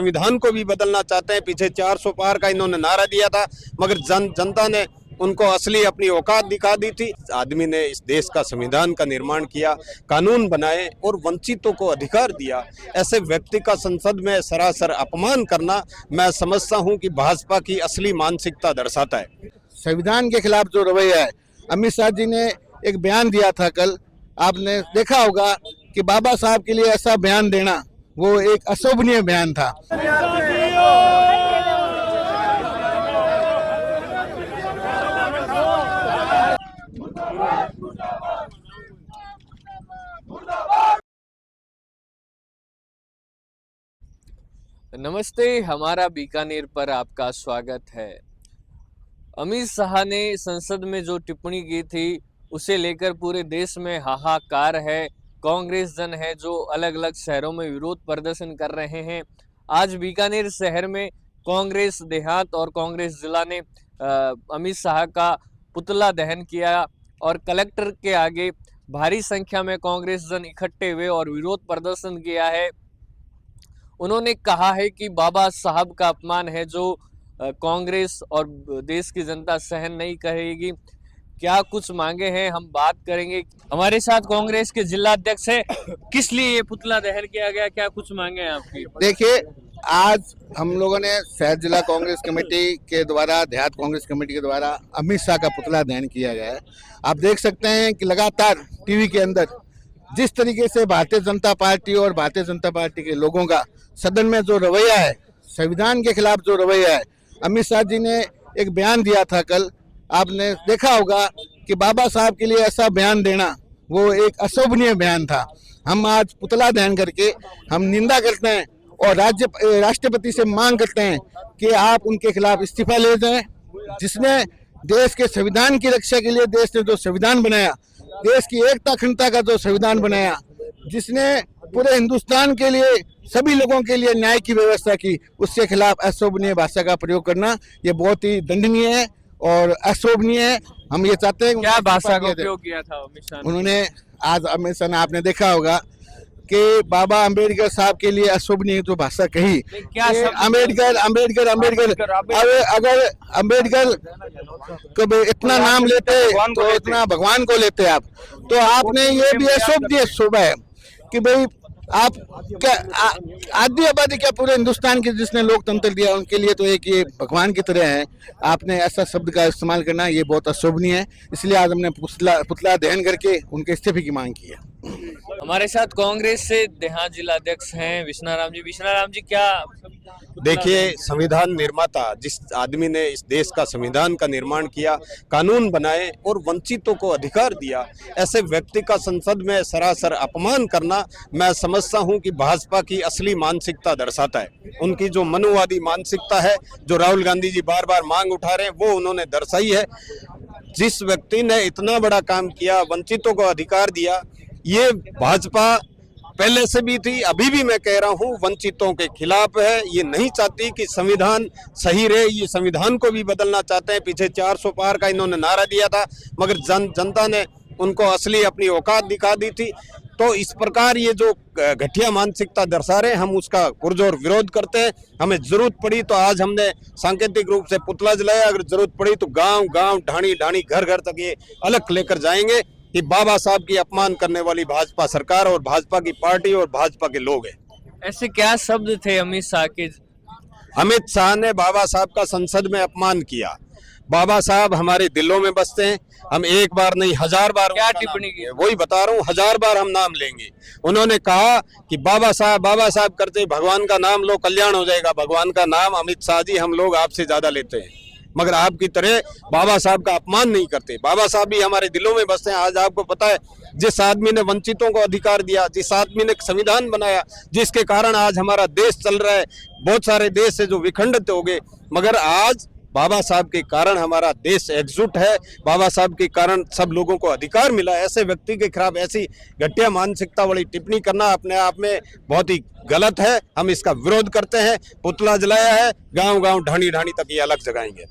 संविधान को भी बदलना चाहते हैं। पीछे 400 पार का इन्होंने नारा दिया था, मगर जनता ने उनको असली अपनी औकात दिखा दी थी। आदमी ने इस देश का संविधान का निर्माण किया, कानून बनाए और वंचितों को अधिकार दिया। ऐसे व्यक्ति का संसद में सरासर अपमान करना मैं समझता हूं कि भाजपा की असली मानसिकता दर्शाता है। संविधान के खिलाफ जो रवैया है, अमित शाह जी ने एक बयान दिया था कल, आपने देखा होगा कि बाबा साहब के लिए ऐसा बयान देना वो एक अशोभनीय बयान था। नमस्ते, हमारा बीकानेर पर आपका स्वागत है। अमित शाह ने संसद में जो टिप्पणी की थी उसे लेकर पूरे देश में हाहाकार है। कांग्रेस जन है जो अलग अलग शहरों में विरोध प्रदर्शन कर रहे हैं। आज बीकानेर शहर में कांग्रेस देहात और कांग्रेस जिला ने अमित शाह का पुतला दहन किया और कलेक्टर के आगे भारी संख्या में कांग्रेस जन इकट्ठे हुए और विरोध प्रदर्शन किया है। उन्होंने कहा है कि बाबा साहब का अपमान है जो कांग्रेस और देश की जनता सहन नहीं करेगी। क्या कुछ मांगे हैं, हम बात करेंगे। हमारे साथ कांग्रेस के जिला अध्यक्ष है। किस लिए ये पुतला दहन किया गया, क्या कुछ मांगे हैं आपकी? देखिए, आज हम लोगों ने शहर जिला कांग्रेस कमेटी के द्वारा, देहात कांग्रेस कमेटी के द्वारा अमित शाह का पुतला दहन किया गया है। आप देख सकते हैं कि लगातार टीवी के अंदर जिस तरीके से भारतीय जनता पार्टी और भारतीय जनता पार्टी के लोगों का सदन में जो रवैया है, संविधान के खिलाफ जो रवैया है, अमित शाह जी ने एक बयान दिया था कल, आपने देखा होगा कि बाबा साहब के लिए ऐसा बयान देना वो एक अशोभनीय बयान था। हम आज पुतला दहन करके हम निंदा करते हैं और राष्ट्रपति से मांग करते हैं कि आप उनके खिलाफ इस्तीफा ले जाएं। जिसने देश के संविधान की रक्षा के लिए, देश ने जो संविधान बनाया, देश की एकता अखंडता का जो संविधान बनाया, जिसने पूरे हिंदुस्तान के लिए, सभी लोगों के लिए न्याय की व्यवस्था की, उसके खिलाफ अशोभनीय भाषा का प्रयोग करना ये बहुत ही दंडनीय है और अशोभनीय है। हम ये चाहते हैं। क्या भाषा का उपयोग किया था अमित शाह? उन्होंने आज अमित शाह ने, आपने देखा होगा कि बाबा अंबेडकर साहब के लिए अशोभनीय जो भाषा कही, अम्बेडकर अम्बेडकर अम्बेडकर। अगर अम्बेडकर को इतना नाम लेते तो इतना भगवान को लेते आप, तो आपने ये भी अशोभनीय शोभा है कि भाई आप क्या आधी आबादी क्या पूरे हिंदुस्तान के जिसने लोकतंत्र दिया उनके लिए तो एक ये भगवान की तरह है। आपने ऐसा शब्द का इस्तेमाल करना ये बहुत अशोभनीय है। इसलिए आज हमने पुतला दहन करके उनके इस्तीफे की मांग की है। हमारे साथ कांग्रेस से देहात जिला अध्यक्ष हैं विश्वनाराम जी। विश्वनाराम जी, क्या देखिए, संविधान निर्माता जिस आदमी ने इस देश का संविधान का निर्माण किया, कानून बनाए और वंचितों को अधिकार दिया, ऐसे व्यक्ति का संसद में सरासर अपमान करना मैं समझता हूं कि भाजपा की असली मानसिकता दर्शाता है। उनकी जो मनुवादी मानसिकता है, जो राहुल गांधी जी बार बार मांग उठा रहे हैं, वो उन्होंने दर्शाई है। जिस व्यक्ति ने इतना बड़ा काम किया, वंचितों को अधिकार दिया, ये भाजपा पहले से भी थी, अभी भी मैं कह रहा हूँ वंचितों के खिलाफ है। ये नहीं चाहती कि संविधान सही रहे, ये संविधान को भी बदलना चाहते हैं। पीछे 400 पार का इन्होंने नारा दिया था, मगर जनता ने उनको असली अपनी औकात दिखा दी थी। तो इस प्रकार ये जो घटिया मानसिकता दर्शा रहे हैं, हम उसका पुरजोर विरोध करते हैं। हमें जरूरत पड़ी तो आज हमने सांकेतिक रूप से पुतला जलाया, अगर जरूरत पड़ी तो गांव गांव, ढाणी ढाणी, घर घर तक ये अलग लेकर जाएंगे कि बाबा साहब की अपमान करने वाली भाजपा सरकार और भाजपा की पार्टी और भाजपा के लोग हैं। ऐसे क्या शब्द थे अमित शाह के? अमित शाह ने बाबा साहब का संसद में अपमान किया। बाबा साहब हमारे दिलों में बसते हैं। हम एक बार नहीं, 1000 बार क्या टिप्पणी की? वही बता रहा हूँ, 1000 बार हम नाम लेंगे। उन्होंने कहा कि बाबा साहब करते भगवान का नाम लो, कल्याण हो जाएगा। भगवान का नाम अमित शाह जी हम लोग आपसे ज्यादा लेते हैं, मगर आपकी तरह बाबा साहब का अपमान नहीं करते। बाबा साहब भी हमारे दिलों में बसते हैं। आज आपको पता है, जिस आदमी ने वंचितों को अधिकार दिया, जिस आदमी ने संविधान बनाया, जिसके कारण आज हमारा देश चल रहा है, बहुत सारे देश से जो विखंडित हो गए, मगर आज बाबा साहब के कारण हमारा देश एकजुट है। बाबा साहब के कारण सब लोगों को अधिकार मिला। ऐसे व्यक्ति के खिलाफ ऐसी घटिया मानसिकता वाली टिप्पणी करना अपने आप में बहुत ही गलत है। हम इसका विरोध करते हैं। पुतला जलाया है, गांव गांव, ढाणी ढाणी तक ये अलग जगाएंगे।